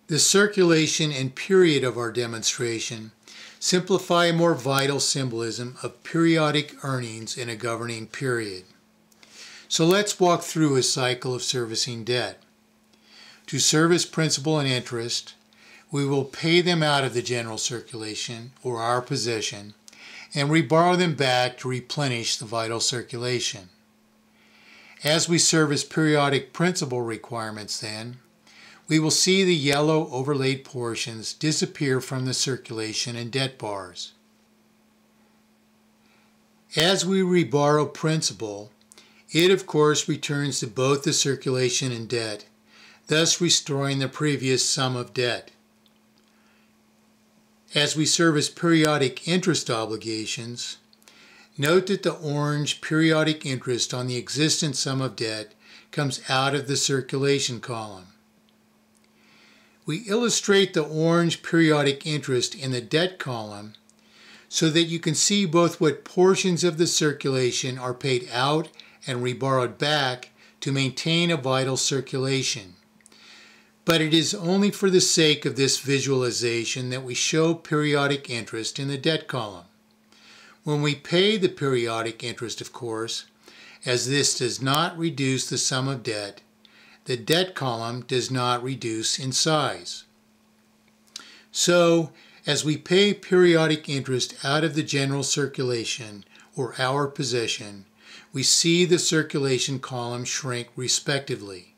The circulation and period of our demonstration simplify a more vital symbolism of periodic earnings in a governing period. So let's walk through a cycle of servicing debt. To service principal and interest, we will pay them out of the general circulation, or our possession, and reborrow them back to replenish the vital circulation. As we service periodic principal requirements then, we will see the yellow overlaid portions disappear from the circulation and debt bars. As we reborrow principal, it of course returns to both the circulation and debt, thus restoring the previous sum of debt. As we service periodic interest obligations, note that the orange periodic interest on the existent sum of debt comes out of the circulation column. We illustrate the orange periodic interest in the debt column so that you can see both what portions of the circulation are paid out and reborrowed back to maintain a vital circulation. But it is only for the sake of this visualization that we show periodic interest in the debt column. When we pay the periodic interest, of course, as this does not reduce the sum of debt, the debt column does not reduce in size. So, as we pay periodic interest out of the general circulation, or our possession, we see the circulation column shrink respectively.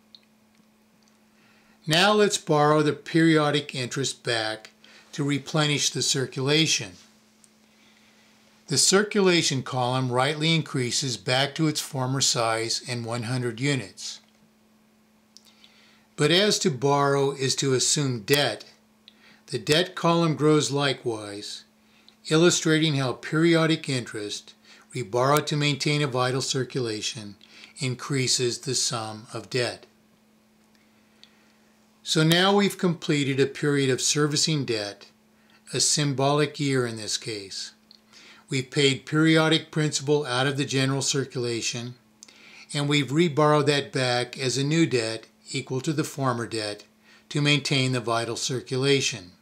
Now let's borrow the periodic interest back to replenish the circulation. The circulation column rightly increases back to its former size in 100 units. But as to borrow is to assume debt, the debt column grows likewise, illustrating how periodic interest, reborrowed to maintain a vital circulation, increases the sum of debt. So now we've completed a period of servicing debt, a symbolic year in this case. We've paid periodic principal out of the general circulation, and we've reborrowed that back as a new debt equal to the former debt to maintain the vital circulation.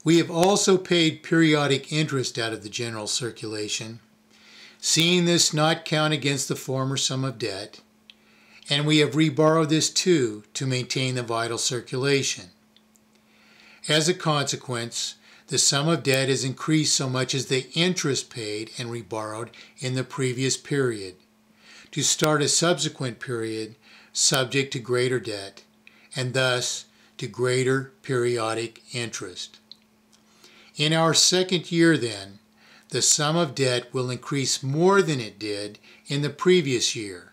We have also paid periodic interest out of the general circulation, seeing this not count against the former sum of debt, and we have reborrowed this too to maintain the vital circulation. As a consequence, the sum of debt is increased so much as the interest paid and reborrowed in the previous period, to start a subsequent period subject to greater debt, and thus to greater periodic interest. In our second year then, the sum of debt will increase more than it did in the previous year,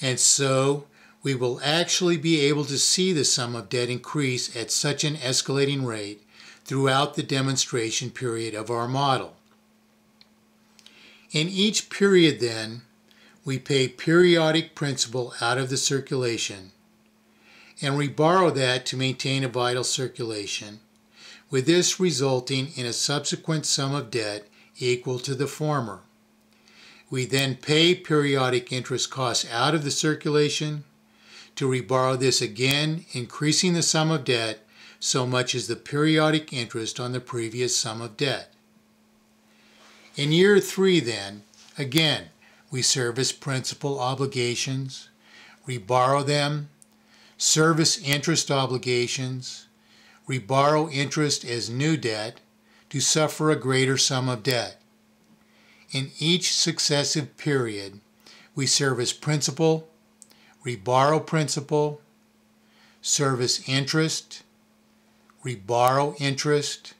and so we will actually be able to see the sum of debt increase at such an escalating rate throughout the demonstration period of our model. In each period then, we pay periodic principal out of the circulation and reborrow that to maintain a vital circulation, with this resulting in a subsequent sum of debt equal to the former. We then pay periodic interest costs out of the circulation to reborrow this again, increasing the sum of debt so much as the periodic interest on the previous sum of debt. In year 3 then, again, we service principal obligations, reborrow them, service interest obligations, reborrow interest as new debt to suffer a greater sum of debt. In each successive period, we service principal, reborrow principal, service interest, reborrow interest,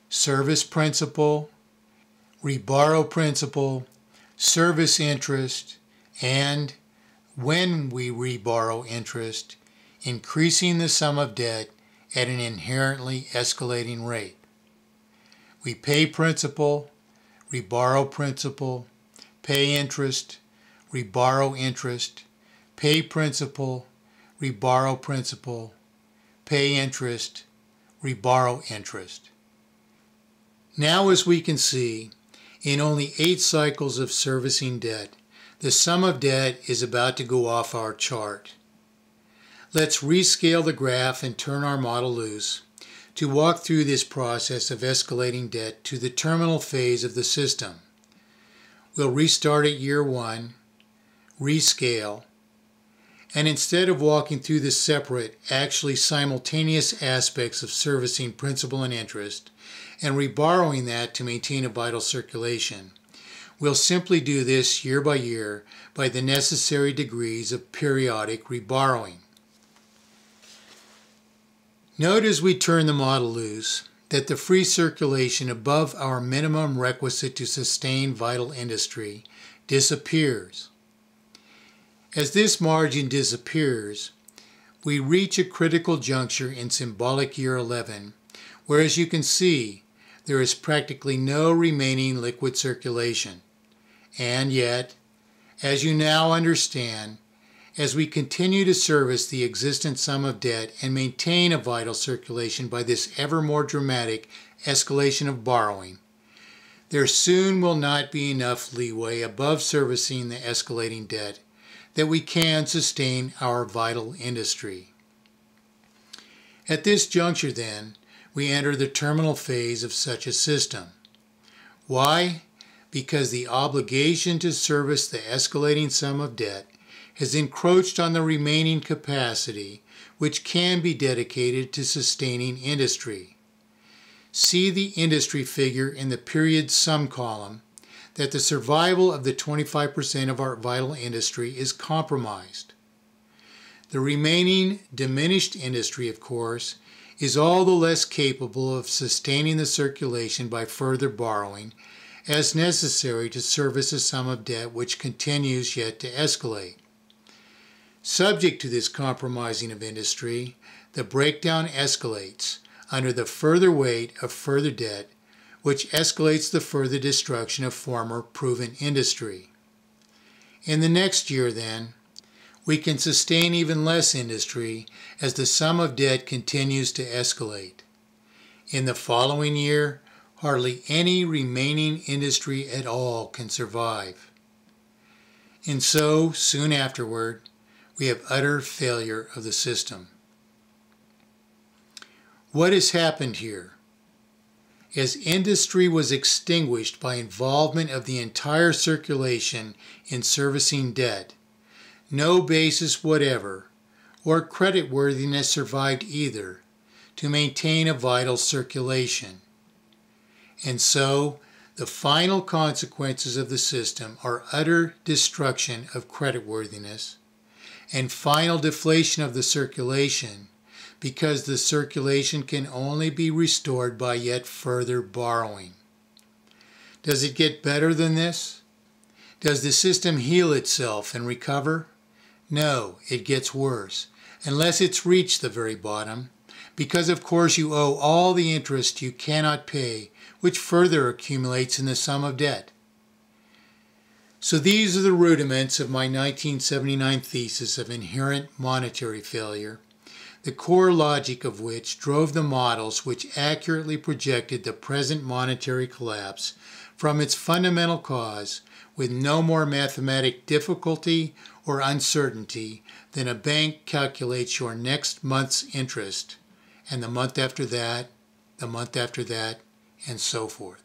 service principal, reborrow principal, service interest, and, when we reborrow interest, increasing the sum of debt at an inherently escalating rate. We pay principal, reborrow principal, pay interest, reborrow interest, pay principal, reborrow principal, pay interest, reborrow interest. Now, as we can see, in only 8 cycles of servicing debt, the sum of debt is about to go off our chart. Let's rescale the graph and turn our model loose to walk through this process of escalating debt to the terminal phase of the system. We'll restart at year 1, rescale, and instead of walking through the separate, actually simultaneous aspects of servicing principal and interest and reborrowing that to maintain a vital circulation, we'll simply do this year by year by the necessary degrees of periodic reborrowing. Note as we turn the model loose that the free circulation above our minimum requisite to sustain vital industry disappears. As this margin disappears, we reach a critical juncture in symbolic year 11, where, as you can see, there is practically no remaining liquid circulation. And yet, as you now understand, as we continue to service the existent sum of debt and maintain a vital circulation by this ever more dramatic escalation of borrowing, there soon will not be enough leeway above servicing the escalating debt that we can sustain our vital industry. At this juncture, then, we enter the terminal phase of such a system. Why? Because the obligation to service the escalating sum of debt has encroached on the remaining capacity which can be dedicated to sustaining industry. See the industry figure in the period sum column that the survival of the 25% of our vital industry is compromised. The remaining diminished industry, of course, is all the less capable of sustaining the circulation by further borrowing as necessary to service a sum of debt which continues yet to escalate. Subject to this compromising of industry, the breakdown escalates under the further weight of further debt, which escalates the further destruction of former proven industry. In the next year, then, we can sustain even less industry as the sum of debt continues to escalate. In the following year, hardly any remaining industry at all can survive. And so, soon afterward, we have utter failure of the system. What has happened here? As industry was extinguished by involvement of the entire circulation in servicing debt, no basis whatever, or creditworthiness survived either, to maintain a vital circulation. And so, the final consequences of the system are utter destruction of creditworthiness and final deflation of the circulation, because the circulation can only be restored by yet further borrowing. Does it get better than this? Does the system heal itself and recover? No, it gets worse, unless it's reached the very bottom, because of course you owe all the interest you cannot pay, which further accumulates in the sum of debt. So these are the rudiments of my 1979 thesis of inherent monetary failure, the core logic of which drove the models which accurately projected the present monetary collapse from its fundamental cause with no more mathematic difficulty or uncertainty than a bank calculates your next month's interest, and the month after that, and so forth.